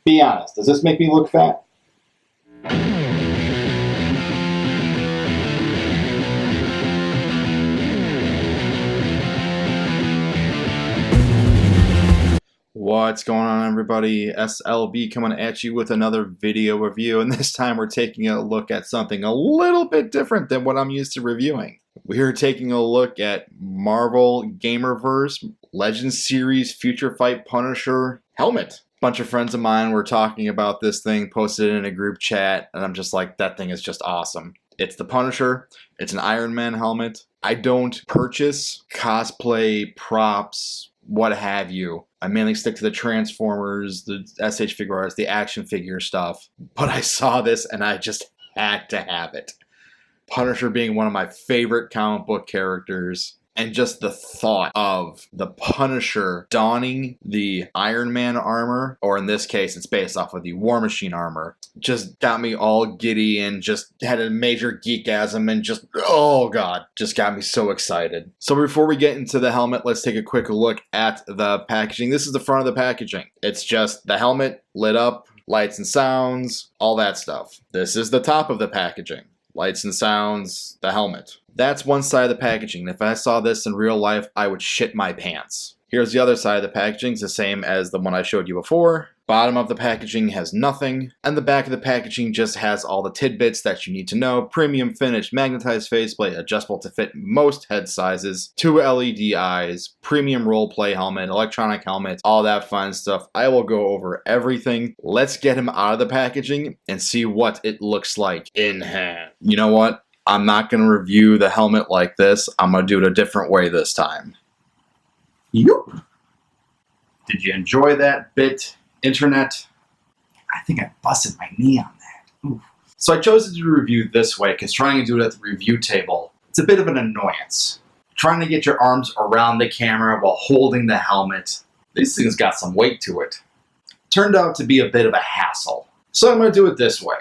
Be honest, does this make me look fat? What's going on, everybody? S.L.B coming at you with another video review, and this time we're taking a look at something a little bit different than what I'm used to reviewing. We're taking a look at Marvel Gamerverse Legends Series Future Fight Punisher helmet. A bunch of friends of mine were talking about this thing, posted it in a group chat, and I'm just like, that thing is just awesome. It's the Punisher. It's an Iron Man helmet. I don't purchase cosplay, props, what have you. I mainly stick to the Transformers, the SH figure arts, the action figure stuff. But I saw this and I just had to have it. Punisher being one of my favorite comic book characters. And just the thought of the Punisher donning the Iron Man armor, or in this case, it's based off of the War Machine armor, just got me all giddy and just had a major geekasm and just, oh god, just got me so excited. So before we get into the helmet, let's take a quick look at the packaging. This is the front of the packaging. It's just the helmet lit up, lights and sounds, all that stuff. This is the top of the packaging. Lights and sounds, the helmet. That's one side of the packaging. If I saw this in real life, I would shit my pants. Here's the other side of the packaging. It's the same as the one I showed you before. Bottom of the packaging has nothing, and the back of the packaging just has all the tidbits that you need to know. Premium finish, magnetized faceplate, adjustable to fit most head sizes, 2 LED eyes, premium roleplay helmet, electronic helmet, all that fun stuff. I will go over everything. Let's get him out of the packaging and see what it looks like in hand. You know what? I'm not going to review the helmet like this. I'm going to do it a different way this time. Yup. Did you enjoy that bit, internet? I think I busted my knee on that. Oof. So I chose to do a review this way because trying to do it at the review table, it's a bit of an annoyance. Trying to get your arms around the camera while holding the helmet, this thing's got some weight to it. Turned out to be a bit of a hassle. So I'm going to do it this way.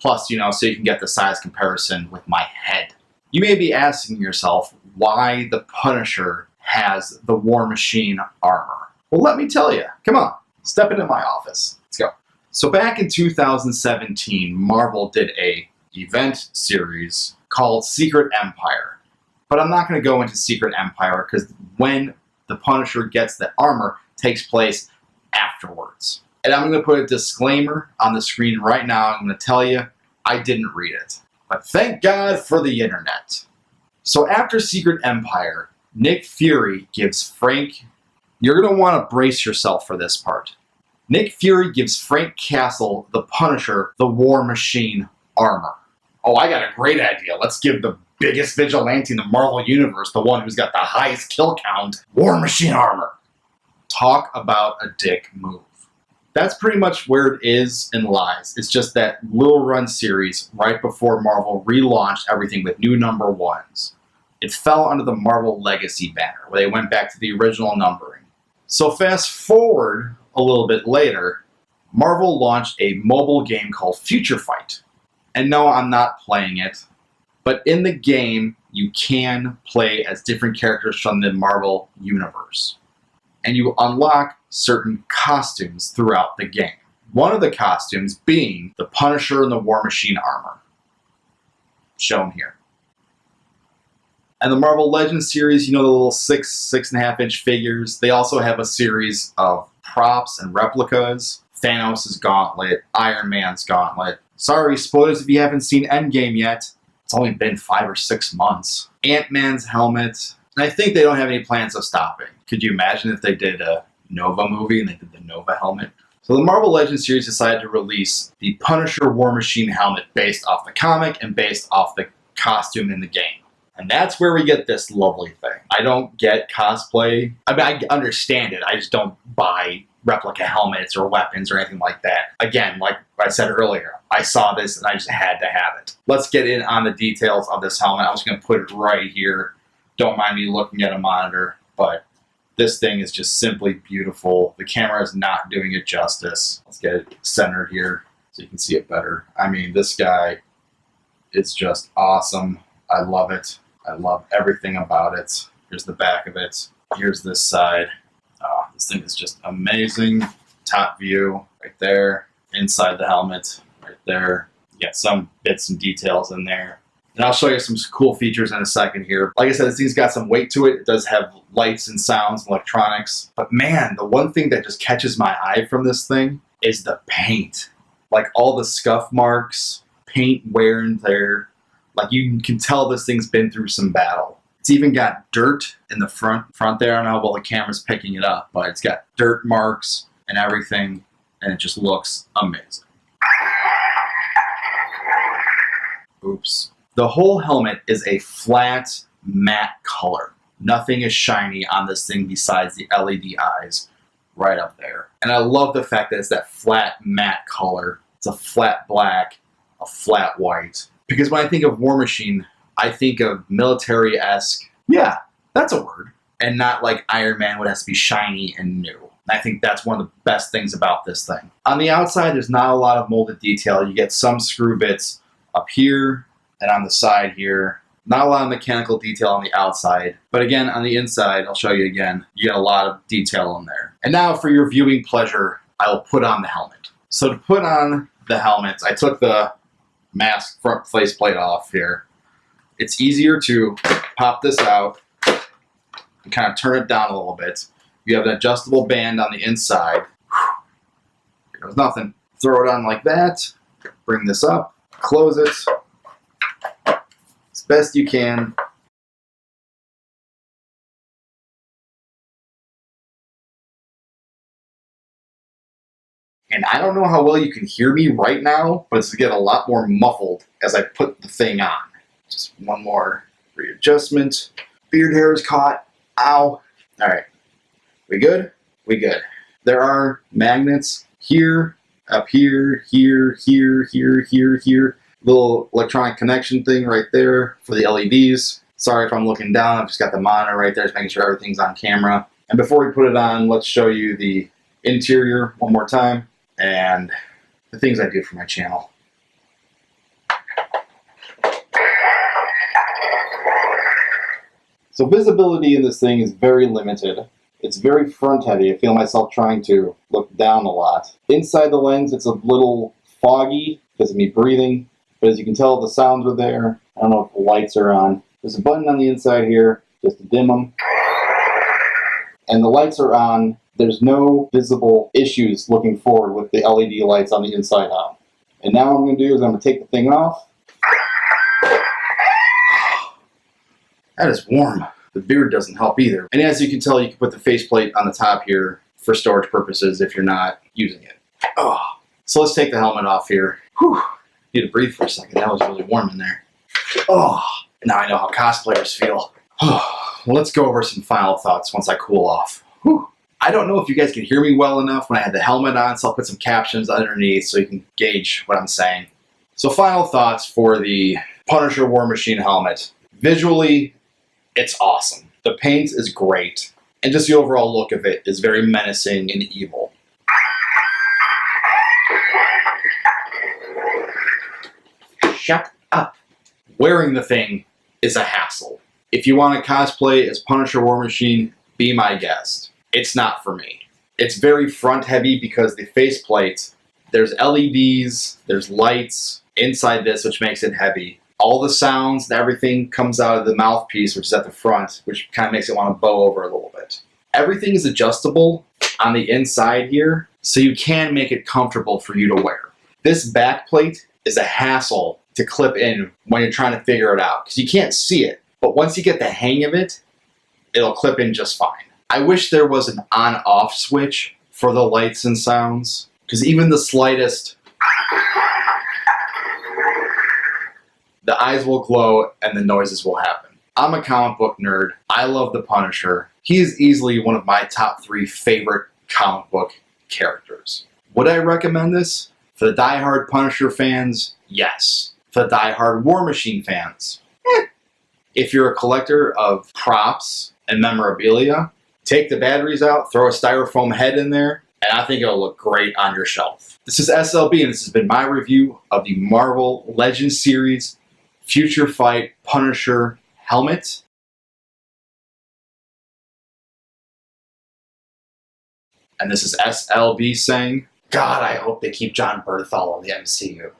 Plus, so you can get the size comparison with my head. You may be asking yourself why the Punisher has the War Machine armor. Well, let me tell you. Come on, step into my office. Let's go. So back in 2017, Marvel did a event series called Secret Empire. But I'm not going to go into Secret Empire because when the Punisher gets the armor takes place afterwards. And I'm going to put a disclaimer on the screen right now. I'm going to tell you, I didn't read it. But thank God for the internet. So after Secret Empire, Nick Fury gives Frank... You're going to want to brace yourself for this part. Nick Fury gives Frank Castle, the Punisher, the War Machine armor. Oh, I got a great idea. Let's give the biggest vigilante in the Marvel Universe, the one who's got the highest kill count, War Machine armor. Talk about a dick move. That's pretty much where it is and lies. It's just that little run series right before Marvel relaunched everything with new number ones. It fell under the Marvel Legacy banner, where they went back to the original numbering. So fast forward a little bit later, Marvel launched a mobile game called Future Fight. And no, I'm not playing it, but in the game, you can play as different characters from the Marvel universe. And you unlock certain costumes throughout the game. One of the costumes being the Punisher and the War Machine armor, shown here. And the Marvel Legends series, the little 6.5 inch figures, they also have a series of props and replicas. Thanos' gauntlet, Iron Man's gauntlet. Sorry, spoilers if you haven't seen Endgame yet. It's only been 5 or 6 months. Ant-Man's helmet. And I think they don't have any plans of stopping. Could you imagine if they did a Nova movie and they did the Nova helmet? So the Marvel Legends series decided to release the Punisher War Machine helmet based off the comic and based off the costume in the game. And that's where we get this lovely thing. I don't get cosplay. I mean, I understand it. I just don't buy replica helmets or weapons or anything like that. Again, like I said earlier, I saw this and I just had to have it. Let's get in on the details of this helmet. I was going to put it right here. Don't mind me looking at a monitor, but this thing is just simply beautiful. The camera is not doing it justice. Let's get it centered here so you can see it better. I mean, this guy is just awesome. I love it. I love everything about it. Here's the back of it. Here's this side. This thing is just amazing. Top view right there. inside the helmet right there. You got some bits and details in there. And I'll show you some cool features in a second here. Like I said, this thing's got some weight to it. It does have lights and sounds and electronics. But man, the one thing that just catches my eye from this thing is the paint. Like all the scuff marks, paint wear and tear. Like you can tell this thing's been through some battle. It's even got dirt in the front there. I don't know how well the camera's picking it up, but it's got dirt marks and everything, and it just looks amazing. Oops. The whole helmet is a flat, matte color. Nothing is shiny on this thing besides the LED eyes right up there. And I love the fact that it's that flat, matte color. It's a flat black, a flat white. Because when I think of War Machine, I think of military-esque. Yeah, that's a word. And not like Iron Man, what has to be shiny and new. And I think that's one of the best things about this thing. On the outside, there's not a lot of molded detail. You get some screw bits up here and on the side here. Not a lot of mechanical detail on the outside. But again, on the inside, I'll show you again, you get a lot of detail in there. And now for your viewing pleasure, I will put on the helmet. So to put on the helmet, I took the mask front faceplate off here. It's easier to pop this out and kind of turn it down a little bit. You have an adjustable band on the inside. Here goes nothing. Throw it on like that. Bring this up. Close it as best you can. And I don't know how well you can hear me right now, but it's getting a lot more muffled as I put the thing on. Just one more readjustment. Beard hair is caught. Ow. All right. We good? We good. There are magnets here, up here, here, here, here, here, here. Little electronic connection thing right there for the LEDs. Sorry if I'm looking down. I've just got the monitor right there, just making sure everything's on camera. And before we put it on, let's show you the interior one more time and the things I do for my channel. So visibility in this thing is very limited. It's very front heavy. I feel myself trying to look down a lot. Inside the lens, it's a little foggy because of me breathing. But as you can tell, the sounds are there. I don't know if the lights are on. There's a button on the inside here just to dim them. And the lights are on. There's no visible issues looking forward with the LED lights on the inside on. And now what I'm going to do is I'm going to take the thing off. That is warm. The beard doesn't help either. And as you can tell, you can put the faceplate on the top here for storage purposes if you're not using it. Oh. So let's take the helmet off here. Whew. Need to breathe for a second. That was really warm in there. Oh. Now I know how cosplayers feel. Oh. Well, let's go over some final thoughts once I cool off. Whew. I don't know if you guys can hear me well enough when I had the helmet on, so I'll put some captions underneath so you can gauge what I'm saying. So final thoughts for the Punisher War Machine helmet. Visually, it's awesome. The paint is great. And just the overall look of it is very menacing and evil. Shut up. Wearing the thing is a hassle. If you want to cosplay as Punisher War Machine, be my guest. It's not for me. It's very front heavy because the faceplate, there's LEDs, there's lights inside this, which makes it heavy. All the sounds and everything comes out of the mouthpiece, which is at the front, which kind of makes it want to bow over a little bit. Everything is adjustable on the inside here, so you can make it comfortable for you to wear. This back plate is a hassle to clip in when you're trying to figure it out, because you can't see it. But once you get the hang of it, it'll clip in just fine. I wish there was an on-off switch for the lights and sounds, because even the slightest, the eyes will glow and the noises will happen. I'm a comic book nerd. I love the Punisher. He is easily one of my top 3 favorite comic book characters. Would I recommend this? For the die-hard Punisher fans, yes. For the die-hard War Machine fans, If you're a collector of props and memorabilia, take the batteries out, throw a styrofoam head in there, and I think it'll look great on your shelf. This is S.L.B, and this has been my review of the Marvel Legends series Future Fight Punisher helmet. And this is S.L.B saying, God, I hope they keep John Bernthal in the MCU.